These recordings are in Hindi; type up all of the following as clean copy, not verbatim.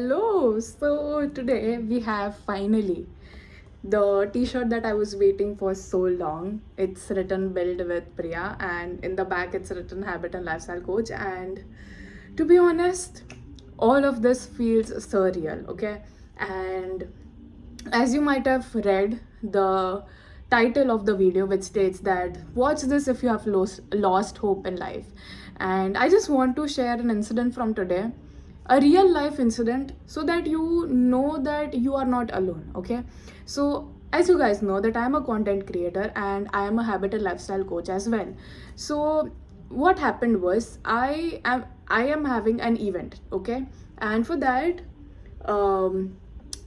Hello, so today we have finally the t-shirt that I was waiting for so long. It's written Build with Priya, and in the back it's written Habit and Lifestyle Coach. And to be honest, all of this feels surreal, okay? And as you might have read the title of the video, which states that watch this if you have lost hope in life. And I just want to share an incident from today, a real life incident, so that you know that you are not alone. Okay, so as you guys know that I am a content creator and I am a habit and lifestyle coach as well. So what happened was I am having an event, okay, and for that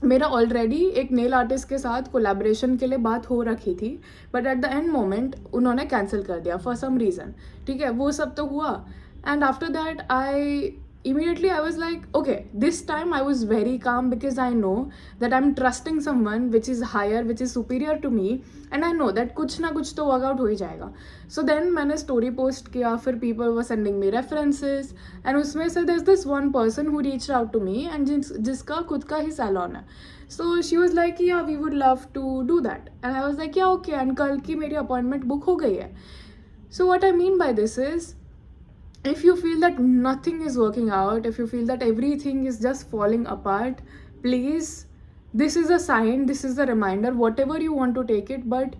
मेरा ऑलरेडी एक नेल आर्टिस्ट के साथ कोलैबोरेशन के लिए बात हो रखी थी, but at the end moment उन्होंने कैंसिल कर दिया फॉर सम रीज़न. ठीक है, वो सब तो हुआ. And after that immediately I was like, okay, this time I was very calm because I know that I'm trusting someone which is higher, which is superior to me, and I know that कुछ ना कुछ तो वर्कआउट हो ही जाएगा. So then मैंने स्टोरी पोस्ट किया, फिर people were sending me references, and उसमें से there's this one person who reached out to me and जिसका खुद का ही सैलॉन है. So she was like, yeah, we would love to do that, and I was like, yeah, okay, and कल की मेरी अपॉइंटमेंट बुक हो गई है. So what I mean by this is, if you feel that nothing is working out, if you feel that everything is just falling apart, please, this is a sign, this is a reminder, whatever you want to take it, but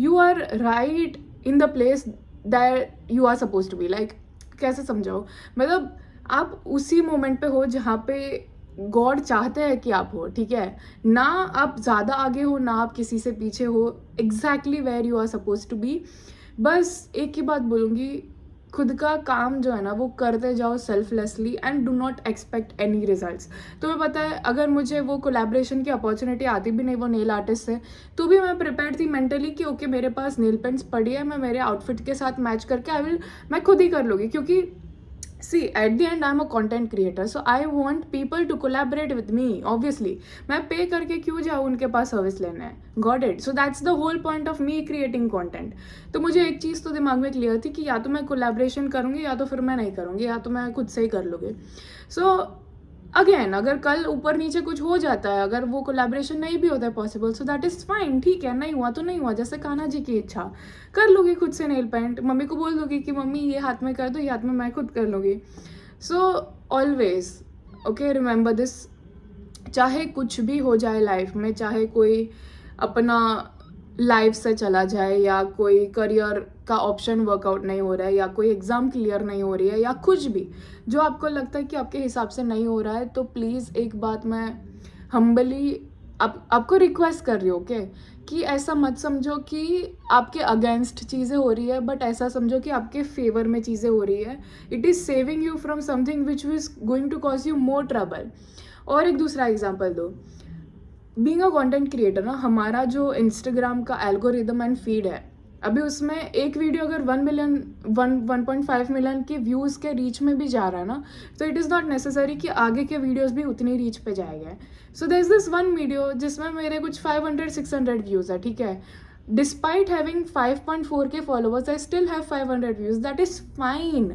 you are right in the place that you are supposed to be. Like, कैसे समझाओ, मतलब आप उसी मोमेंट पे हो जहाँ पे गॉड चाहते हैं कि आप हो. ठीक है ना, आप ज़्यादा आगे हो ना आप किसी से पीछे हो, exactly where you are suppose to be. बस एक ही बात बोलूँगी, खुद का काम जो है ना वो करते जाओ selflessly and do not expect any results. तुम्हें पता है, अगर मुझे वो कोलैबोरेशन की अपॉर्चुनिटी आती भी नहीं वो नेल आर्टिस्ट से, तो भी मैं प्रिपेयर थी मेंटली कि ओके मेरे पास नेल पेंट्स पड़ी है, मैं मेरे आउटफिट के साथ मैच करके मैं खुद ही कर लूँगी. क्योंकि see, at the end I'm a content creator, so I want people to collaborate with me. Obviously मैं पे करके क्यों जाऊँ उनके पास सर्विस लेने. Got it? So that's the whole point of me creating content. तो मुझे एक चीज़ तो दिमाग में क्लियर थी कि या तो मैं कोलैबोरेशन करूँगी या तो फिर मैं नहीं करूँगी, या तो मैं खुद से ही कर लूँगी. सो अगेन, अगर कल ऊपर नीचे कुछ हो जाता है, अगर वो कोलैबोरेशन नहीं भी होता है possible, so that is fine. ठीक है, नहीं हुआ तो नहीं हुआ, जैसे कान्हा जी की इच्छा. कर लूँगी खुद से नेल पेंट, मम्मी को बोल दूँगी कि मम्मी ये हाथ में कर दो, ये हाथ में मैं खुद कर लूँगी. So always okay, remember this, चाहे कुछ भी हो जाए लाइफ में, चाहे कोई अपना लाइफ से चला जाए, या कोई करियर का ऑप्शन वर्कआउट नहीं हो रहा है, या कोई एग्ज़ाम क्लियर नहीं हो रही है, या कुछ भी जो आपको लगता है कि आपके हिसाब से नहीं हो रहा है, तो प्लीज़ एक बात मैं हम्बली आपको रिक्वेस्ट कर रही हूँ, ओके, कि ऐसा मत समझो कि आपके अगेंस्ट चीज़ें हो रही है, बट ऐसा समझो कि आपके फेवर में चीज़ें हो रही है. It is saving you from something which is going to cause you more trouble. और एक दूसरा एग्जाम्पल दो, बीइंग अ कंटेंट क्रिएटर ना, हमारा जो इंस्टाग्राम का एल्गोरिदम एंड फीड है, अभी उसमें एक वीडियो अगर 1.5 मिलियन के व्यूज़ के रीच में भी जा रहा है ना, तो इट इज़ नॉट नेसेसरी कि आगे के वीडियोस भी उतनी रीच पे जाएंगे. So there is this one video जिसमें मेरे कुछ 500-600 व्यूज़ है. ठीक है, डिस्पाइट हैविंग 5.4 के followers, I still have 500 views. That is fine,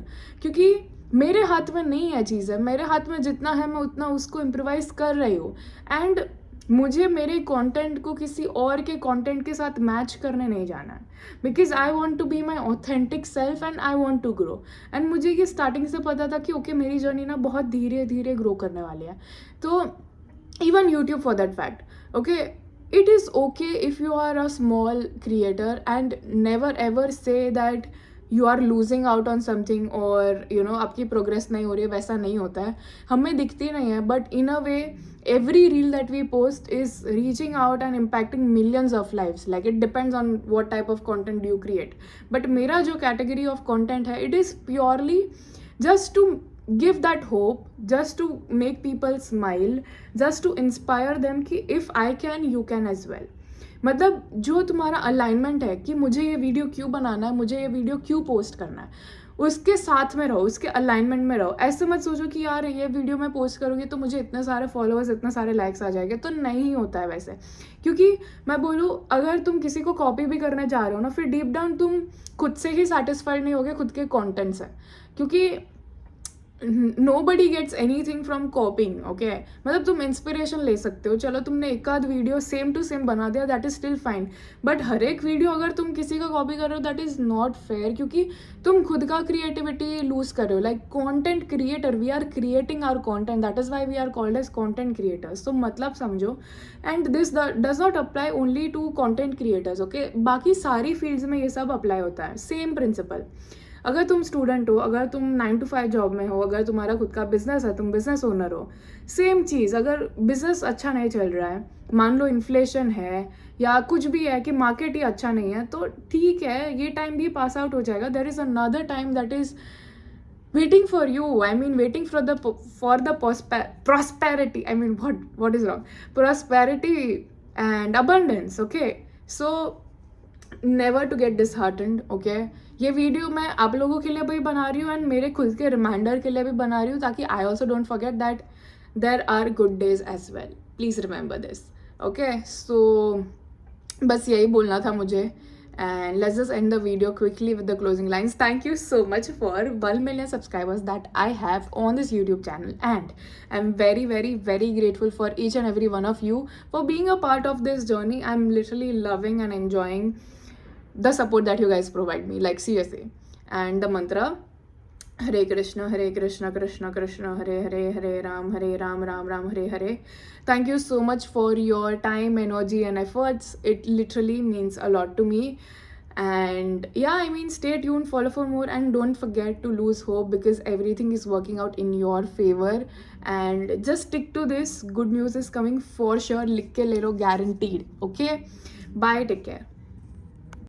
क्योंकि मेरे हाथ में नहीं है चीज़ें, मेरे हाथ में जितना है मैं उतना उसको इम्प्रोवाइज़ कर रही हूँ. एंड मुझे मेरे कंटेंट को किसी और के कंटेंट के साथ मैच करने नहीं जाना है, because I want to be my authentic self and I want to grow. And मुझे ये स्टार्टिंग से पता था कि ओके मेरी जर्नी ना बहुत धीरे धीरे ग्रो करने वाली है. तो even YouTube for that fact, okay, it is okay if you are a small creator and never ever say that you are losing out on something, और यू नो आपकी प्रोग्रेस नहीं हो रही है. वैसा नहीं होता है, हमें दिखती नहीं है, but in a way every reel that we post is reaching out and impacting millions of lives. Like, it depends on what type of content you create, but मेरा जो category of content है, it is purely just to give that hope, just to make people smile, just to inspire them कि if I can, you can as well. मतलब जो तुम्हारा अलाइनमेंट है कि मुझे ये वीडियो क्यों बनाना है, मुझे ये वीडियो क्यों पोस्ट करना है, उसके साथ में रहो, उसके अलाइनमेंट में रहो. ऐसे मत सोचो कि यार ये वीडियो मैं पोस्ट करूँगी तो मुझे इतने सारे फॉलोअर्स, इतने सारे लाइक्स आ जाएंगे. तो नहीं होता है वैसे. क्योंकि मैं बोलूँ, अगर तुम किसी को कॉपी भी करने जा रहे हो ना, फिर डीप डाउन तुम खुद से ही सेटिस्फाइड नहीं होगे खुद के कॉन्टेंट से. क्योंकि nobody gets anything from copying, okay? मतलब तुम इंस्पिरेशन ले सकते हो, चलो तुमने एक आध वीडियो सेम टू सेम बना दिया, that is still fine, but हर एक वीडियो अगर तुम किसी का कॉपी कर रहे हो दैट इज नॉट फेयर, क्योंकि तुम खुद का क्रिएटिविटी लूज कर रहे हो. Like content creator, we are creating our content, that is why we are called as content creators. तो मतलब समझो, and this does not apply only to content creators, okay? बाकी सारी फील्ड्स में ये सब अप्लाई होता है, सेम प्रिंसिपल. अगर तुम स्टूडेंट हो, अगर तुम 9 to 5 जॉब में हो, अगर तुम्हारा खुद का बिजनेस है, तुम बिजनेस ओनर हो, सेम चीज़. अगर बिजनेस अच्छा नहीं चल रहा है, मान लो इन्फ्लेशन है या कुछ भी है कि मार्केट ही अच्छा नहीं है, तो ठीक है, ये टाइम भी पास आउट हो जाएगा. There is another time that is waiting for you. I mean, waiting for the prosperity. I mean, what is wrong? Prosperity and abundance, okay? So never to get disheartened, okay? ये वीडियो मैं आप लोगों के लिए भी बना रही हूँ एंड मेरे खुद के रिमाइंडर के लिए भी बना रही हूँ, ताकि I also don't forget that there are good days as well. Please remember this, okay? So बस यही बोलना था मुझे. And let's just end the video quickly with the closing lines. Thank you so much for 1 million subscribers that I have on this YouTube channel, and I'm very very very grateful for each and every one of you for being a part of this journey. I'm literally loving and enjoying the support that you guys provide me, like seriously. And the mantra, Hare Krishna Krishna Krishna Hare Hare, Hare Ram Ram Ram Hare Hare. Thank you so much for your time, energy and efforts. It literally means a lot to me. And yeah, I mean, stay tuned, follow for more, and don't forget to lose hope, because everything is working out in your favor. And just stick to this. Good news is coming for sure. लिख के ले लो, guaranteed. Okay, bye, take care.